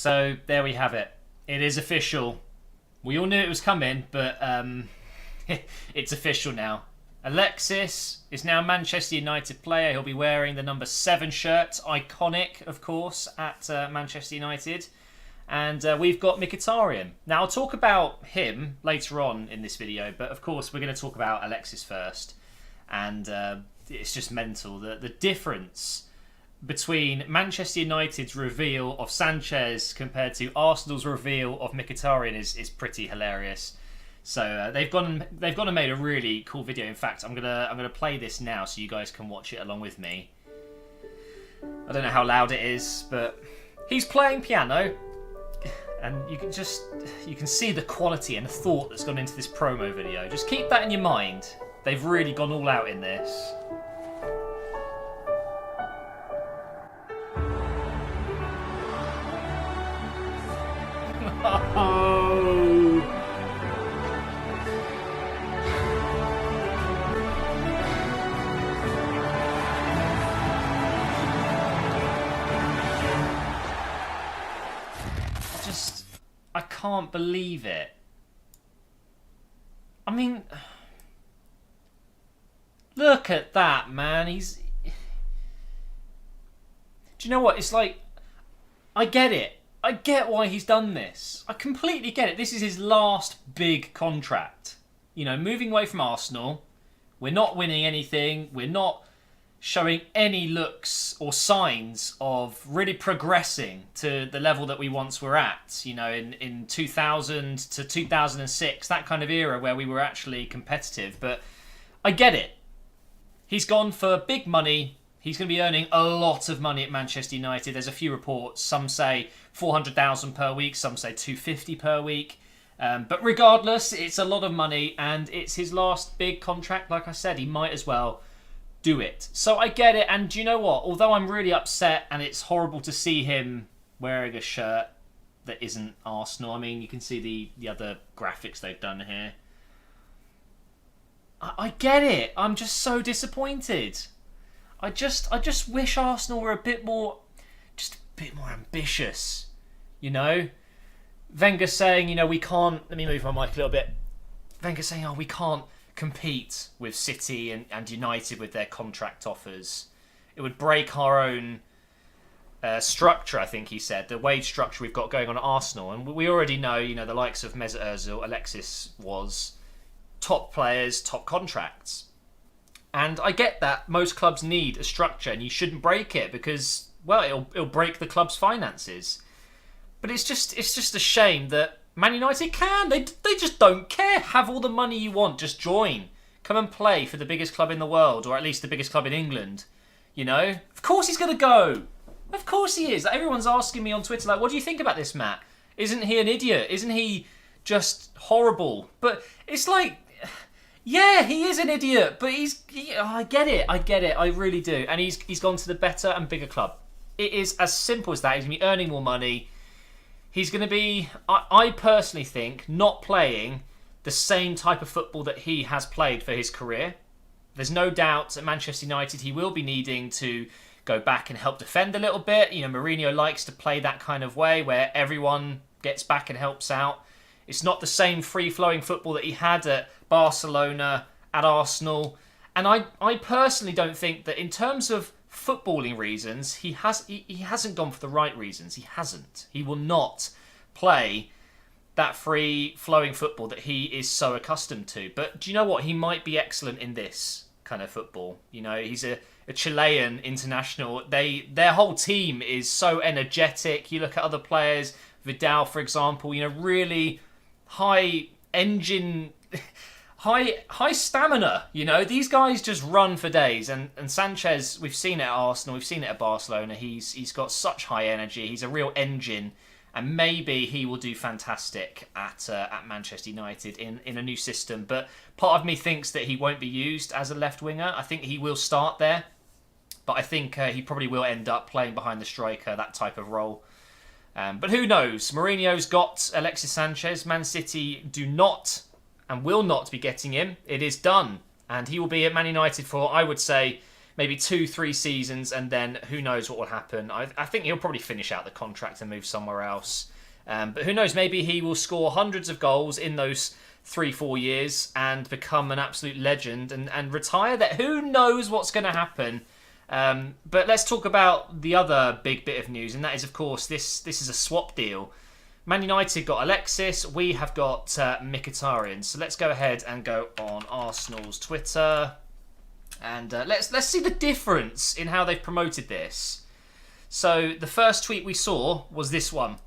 So there we have it. It is official. We all knew it was coming, but it's official now. Alexis is now a Manchester United player. He'll be wearing the number 7 shirt. Iconic, of course, at Manchester United. And we've got Mkhitaryan. Now, I'll talk about him later on in this video, but of course, we're going to talk about Alexis first. And it's just mental. The difference between Manchester United's reveal of Sanchez compared to Arsenal's reveal of Mkhitaryan is pretty hilarious. So they've gone and made a really cool video. In fact, I'm gonna play this now so you guys can watch it along with me. I don't know how loud it is, but he's playing piano, and you can see the quality and the thought that's gone into this promo video. Just keep that in your mind. They've really gone all out in this. Oh. I can't believe it. I mean, look at that, man. Do you know what? It's like, I get it. I get why he's done this. I completely get it. This is his last big contract. You know, moving away from Arsenal. We're not winning anything. We're not showing any looks or signs of really progressing to the level that we once were at. You know, in 2000 to 2006, that kind of era where we were actually competitive. But I get it. He's gone for big money. He's going to be earning a lot of money at Manchester United. There's a few reports. Some say 400,000 per week. Some say 250 per week. But regardless, it's a lot of money. And it's his last big contract. Like I said, he might as well do it. So I get it. And do you know what? Although I'm really upset and it's horrible to see him wearing a shirt that isn't Arsenal. I mean, you can see the other graphics they've done here. I get it. I'm just so disappointed. I just wish Arsenal were a bit more ambitious, you know? Wenger saying, you know, we can't... Let me move my mic a little bit. Wenger saying, oh, we can't compete with City and United with their contract offers. It would break our own structure, I think he said, the wage structure we've got going on at Arsenal. And we already know, you know, the likes of Mesut Ozil, Alexis was top players, top contracts. And I get that most clubs need a structure and you shouldn't break it because, well, it'll break the club's finances. But it's just a shame that Man United can. They just don't care. Have all the money you want. Just join. Come and play for the biggest club in the world, or at least the biggest club in England. You know? Of course he's going to go. Of course he is. Everyone's asking me on Twitter, like, what do you think about this, Matt? Isn't he an idiot? Isn't he just horrible? But it's like... Yeah, he is an idiot, but I get it, I really do. And he's gone to the better and bigger club. It is as simple as that. He's going to be earning more money. He's going to be, I personally think, not playing the same type of football that he has played for his career. There's no doubt at Manchester United he will be needing to go back and help defend a little bit. You know, Mourinho likes to play that kind of way where everyone gets back and helps out. It's not the same free-flowing football that he had at Barcelona, at Arsenal. And I personally don't think that in terms of footballing reasons, he hasn't gone for the right reasons. He hasn't. He will not play that free-flowing football that he is so accustomed to. But do you know what? He might be excellent in this kind of football. You know, he's a Chilean international. Their whole team is so energetic. You look at other players, Vidal, for example, you know, really high engine, high stamina. You know, these guys just run for days. And Sanchez, we've seen it at Arsenal, we've seen it at Barcelona. He's got such high energy. He's a real engine, and maybe he will do fantastic at Manchester United in a new system. But part of me thinks that he won't be used as a left winger. I think he will start there, but I think he probably will end up playing behind the striker, that type of role. But who knows? Mourinho's got Alexis Sanchez. Man City do not and will not be getting him. It is done. And he will be at Man United for, I would say, maybe 2-3 seasons, and then who knows what will happen. I think he'll probably finish out the contract and move somewhere else. But who knows, maybe he will score hundreds of goals in those 3-4 years and become an absolute legend and retire there. Who knows what's going to happen? But let's talk about the other big bit of news, and that is, of course, this is a swap deal. Man United got Alexis, we have got Mkhitaryan. So let's go ahead and go on Arsenal's Twitter, and let's see the difference in how they've promoted this. So the first tweet we saw was this one.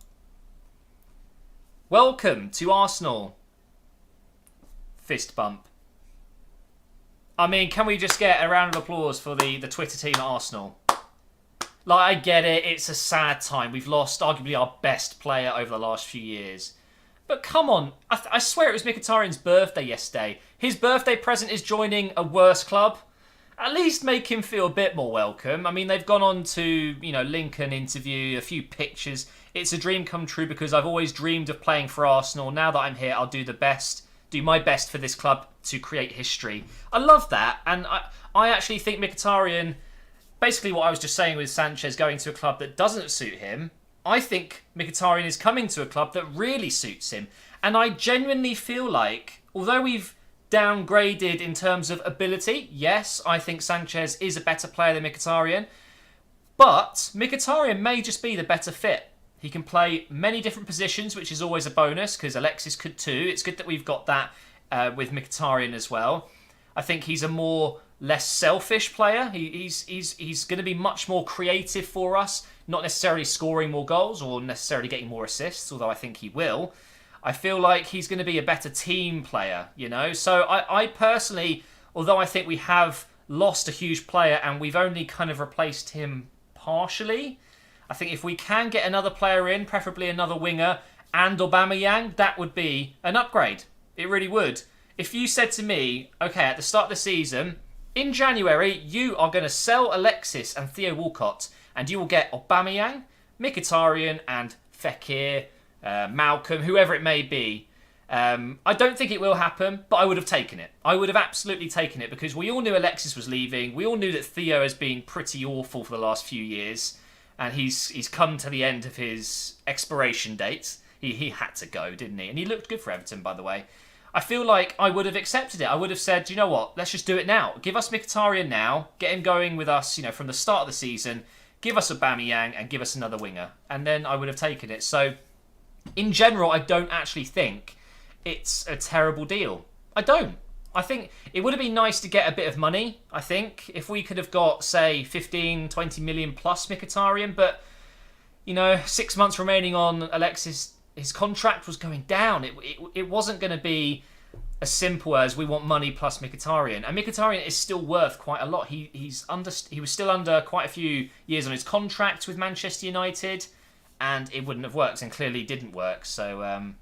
Welcome to Arsenal. Fist bump. I mean, can we just get a round of applause for the Twitter team at Arsenal? Like, I get it, it's a sad time. We've lost arguably our best player over the last few years. But come on, I swear it was Mkhitaryan's birthday yesterday. His birthday present is joining a worse club. At least make him feel a bit more welcome. I mean, they've gone on to, link an interview, a few pictures. It's a dream come true because I've always dreamed of playing for Arsenal. Now that I'm here, I'll do my best for this club to create history. I love that, and I actually think Mkhitaryan, basically what I was just saying with Sanchez going to a club that doesn't suit him, I think Mkhitaryan is coming to a club that really suits him. And I genuinely feel like, although we've downgraded in terms of ability, yes, I think Sanchez is a better player than Mkhitaryan, but Mkhitaryan may just be the better fit. He can play many different positions, which is always a bonus, because Alexis could too. It's good that we've got that with Mkhitaryan as well. I think he's a less selfish player. He's going to be much more creative for us, not necessarily scoring more goals or necessarily getting more assists, although I think he will. I feel like he's going to be a better team player, So I personally, although I think we have lost a huge player and we've only kind of replaced him partially, I think if we can get another player in, preferably another winger, and Aubameyang, that would be an upgrade. It really would. If you said to me, okay, at the start of the season, in January, you are going to sell Alexis and Theo Walcott, and you will get Aubameyang, Mkhitaryan, and Fekir, Malcolm, whoever it may be. I don't think it will happen, but I would have taken it. I would have absolutely taken it, because we all knew Alexis was leaving. We all knew that Theo has been pretty awful for the last few years, and he's come to the end of his expiration date. He had to go, didn't he? And he looked good for Everton, by the way. I feel like I would have accepted it. I would have said, you know what, let's just do it now. Give us Mkhitaryan now, get him going with us, from the start of the season. Give us Aubameyang and give us another winger. And then I would have taken it. So, in general, I don't actually think it's a terrible deal. I don't. I think it would have been nice to get a bit of money, I think, if we could have got, say, 15, 20 million plus Mkhitaryan. But, 6 months remaining on Alexis, his contract was going down. It wasn't going to be as simple as we want money plus Mkhitaryan. And Mkhitaryan is still worth quite a lot. He was still under quite a few years on his contract with Manchester United, and it wouldn't have worked, and clearly didn't work. So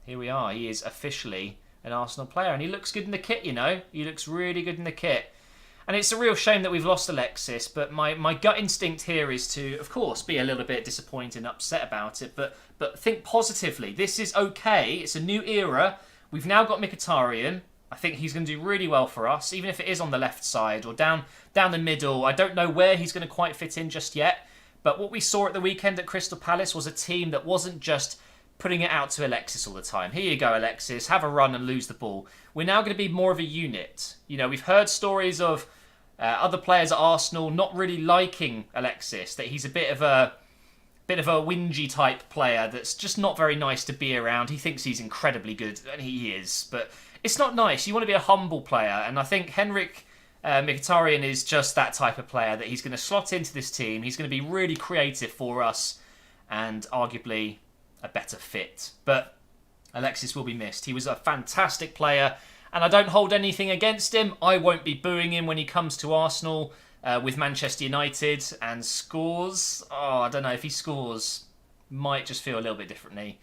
here we are. He is officially an Arsenal player, and he looks good in the kit, He looks really good in the kit. And it's a real shame that we've lost Alexis, but my gut instinct here is to, of course, be a little bit disappointed and upset about it, but think positively. This is okay. It's a new era. We've now got Mkhitaryan. I think he's going to do really well for us, even if it is on the left side or down the middle. I don't know where he's going to quite fit in just yet, but what we saw at the weekend at Crystal Palace was a team that wasn't just putting it out to Alexis all the time. Here you go, Alexis. Have a run and lose the ball. We're now going to be more of a unit. We've heard stories of other players at Arsenal not really liking Alexis, that he's a bit of a whingy type player that's just not very nice to be around. He thinks he's incredibly good, and he is, but it's not nice. You want to be a humble player, and I think Henrik Mkhitaryan is just that type of player, that he's going to slot into this team. He's going to be really creative for us, and arguably a better fit. But Alexis will be missed. He was a fantastic player, and I don't hold anything against him. I won't be booing him when he comes to Arsenal with Manchester United and scores. Oh, I don't know, if he scores, might just feel a little bit differently.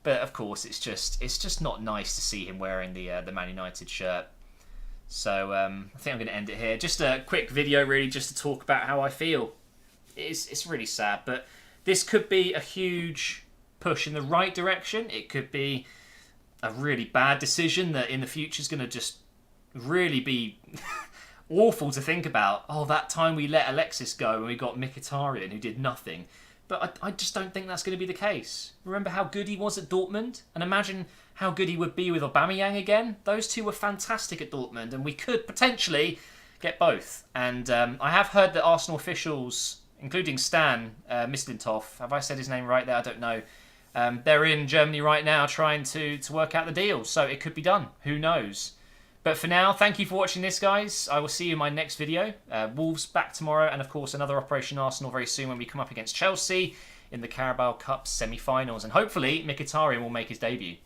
But of course, it's just not nice to see him wearing the Man United shirt. So I think I'm going to end it here. Just a quick video, really, just to talk about how I feel. It's really sad, but this could be a huge push in the right direction. It could be a really bad decision that in the future is going to just really be awful to think about. Oh, that time we let Alexis go and we got Mkhitaryan who did nothing. But I just don't think that's going to be the case. Remember how good he was at Dortmund? And imagine how good he would be with Aubameyang again. Those two were fantastic at Dortmund, and we could potentially get both. And I have heard that Arsenal officials, including Stan Mislintoff, have I said his name right there? I don't know. They're in Germany right now trying to work out the deal. So it could be done. Who knows? But for now, thank you for watching this, guys. I will see you in my next video. Wolves back tomorrow, and of course another Operation Arsenal very soon when we come up against Chelsea in the Carabao Cup semi-finals. And hopefully Mkhitaryan will make his debut.